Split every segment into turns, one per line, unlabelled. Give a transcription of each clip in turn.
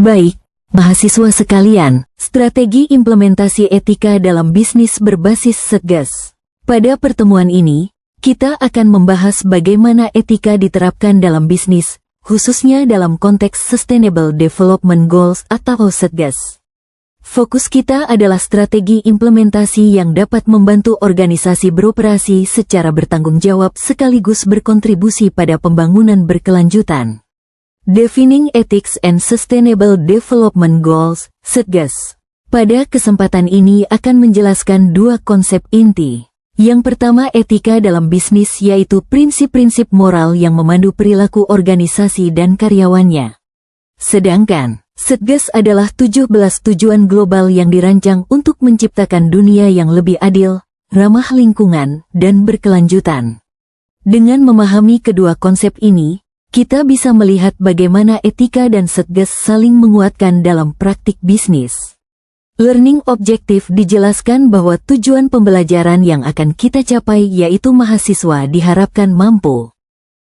Baik, mahasiswa sekalian, strategi implementasi etika dalam bisnis berbasis Satgas. Pada pertemuan ini, kita akan membahas bagaimana etika diterapkan dalam bisnis, khususnya dalam konteks Sustainable Development Goals atau Satgas. Fokus kita adalah strategi implementasi yang dapat membantu organisasi beroperasi secara bertanggung jawab sekaligus berkontribusi pada pembangunan berkelanjutan. Defining Ethics and Sustainable Development Goals, Satgas. Pada kesempatan ini akan menjelaskan dua konsep inti. Yang pertama, etika dalam bisnis, yaitu prinsip-prinsip moral yang memandu perilaku organisasi dan karyawannya. Sedangkan, Satgas adalah 17 tujuan global yang dirancang untuk menciptakan dunia yang lebih adil, ramah lingkungan, dan berkelanjutan. Dengan memahami kedua konsep ini, kita bisa melihat bagaimana etika dan Satgas saling menguatkan dalam praktik bisnis. Learning Objective dijelaskan bahwa tujuan pembelajaran yang akan kita capai yaitu mahasiswa diharapkan mampu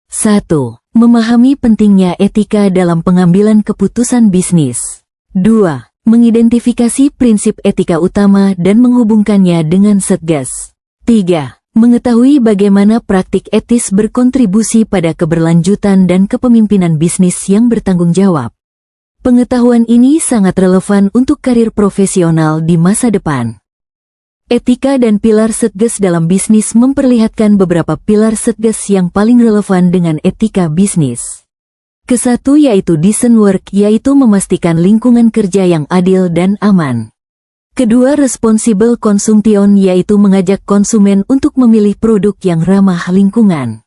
1. Memahami pentingnya etika dalam pengambilan keputusan bisnis. 2. Mengidentifikasi prinsip etika utama dan menghubungkannya dengan Satgas. 3. Mengetahui bagaimana praktik etis berkontribusi pada keberlanjutan dan kepemimpinan bisnis yang bertanggung jawab. Pengetahuan ini sangat relevan untuk karir profesional di masa depan. Etika dan pilar Satgas dalam bisnis memperlihatkan beberapa pilar Satgas yang paling relevan dengan etika bisnis. Kesatu yaitu decent work, yaitu memastikan lingkungan kerja yang adil dan aman. Kedua, responsible consumption, yaitu mengajak konsumen untuk memilih produk yang ramah lingkungan.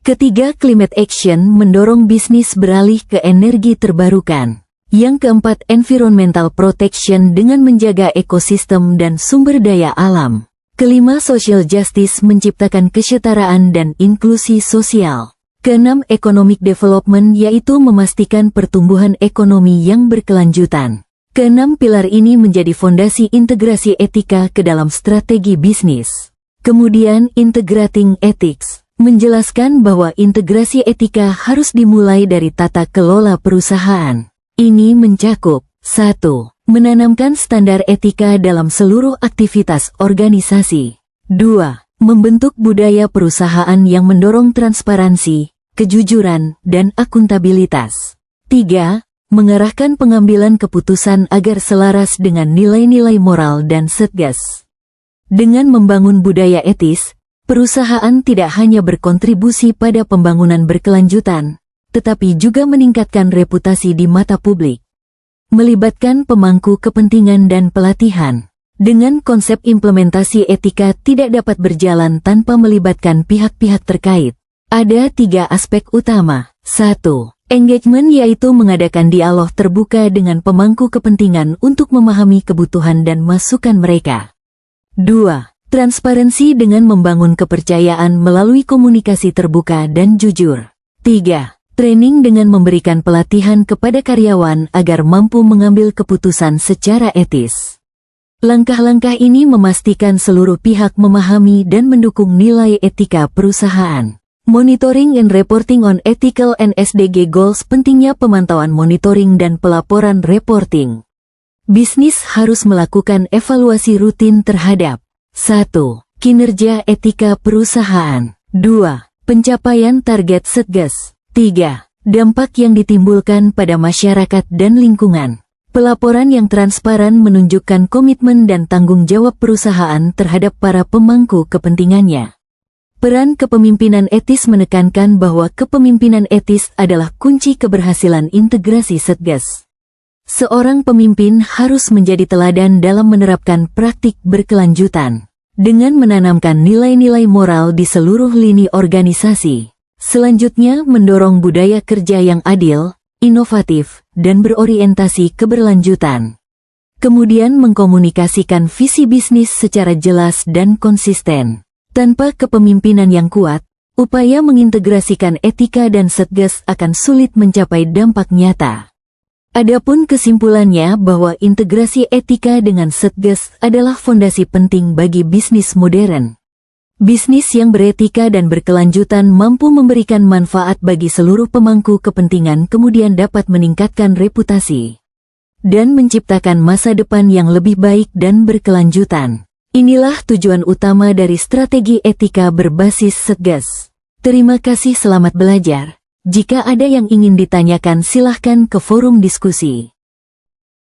Ketiga, climate action, mendorong bisnis beralih ke energi terbarukan. Yang keempat, environmental protection dengan menjaga ekosistem dan sumber daya alam. Kelima, social justice, menciptakan kesetaraan dan inklusi sosial. Keenam, economic development, yaitu memastikan pertumbuhan ekonomi yang berkelanjutan. Keenam pilar ini menjadi fondasi integrasi etika ke dalam strategi bisnis. Kemudian, integrating ethics, menjelaskan bahwa integrasi etika harus dimulai dari tata kelola perusahaan. Ini mencakup 1. Menanamkan standar etika dalam seluruh aktivitas organisasi. 2. Membentuk budaya perusahaan yang mendorong transparansi, kejujuran, dan akuntabilitas. 3. Mengarahkan pengambilan keputusan agar selaras dengan nilai-nilai moral dan Satgas. Dengan membangun budaya etis, perusahaan tidak hanya berkontribusi pada pembangunan berkelanjutan, tetapi juga meningkatkan reputasi di mata publik. Melibatkan pemangku kepentingan dan pelatihan. Dengan konsep implementasi etika tidak dapat berjalan tanpa melibatkan pihak-pihak terkait. Ada 3 aspek utama. 1. Engagement, yaitu mengadakan dialog terbuka dengan pemangku kepentingan untuk memahami kebutuhan dan masukan mereka. 2. Transparansi, dengan membangun kepercayaan melalui komunikasi terbuka dan jujur. 3. Training, dengan memberikan pelatihan kepada karyawan agar mampu mengambil keputusan secara etis. Langkah-langkah ini memastikan seluruh pihak memahami dan mendukung nilai etika perusahaan. Monitoring and reporting on ethical and SDG goals, pentingnya pemantauan monitoring dan pelaporan reporting. Bisnis harus melakukan evaluasi rutin terhadap 1. Kinerja etika perusahaan. 2. Pencapaian target Satgas. 3. Dampak yang ditimbulkan pada masyarakat dan lingkungan. Pelaporan yang transparan menunjukkan komitmen dan tanggung jawab perusahaan terhadap para pemangku kepentingannya. Peran kepemimpinan etis, menekankan bahwa kepemimpinan etis adalah kunci keberhasilan integrasi Satgas. Seorang pemimpin harus menjadi teladan dalam menerapkan praktik berkelanjutan, dengan menanamkan nilai-nilai moral di seluruh lini organisasi. Selanjutnya, mendorong budaya kerja yang adil, inovatif, dan berorientasi keberlanjutan. Kemudian mengkomunikasikan visi bisnis secara jelas dan konsisten. Tanpa kepemimpinan yang kuat, upaya mengintegrasikan etika dan Satgas akan sulit mencapai dampak nyata. Adapun kesimpulannya bahwa integrasi etika dengan Satgas adalah fondasi penting bagi bisnis modern. Bisnis yang beretika dan berkelanjutan mampu memberikan manfaat bagi seluruh pemangku kepentingan, kemudian dapat meningkatkan reputasi, dan menciptakan masa depan yang lebih baik dan berkelanjutan. Inilah tujuan utama dari strategi etika berbasis Satgas. Terima kasih, selamat belajar. Jika ada yang ingin ditanyakan, silahkan ke forum diskusi.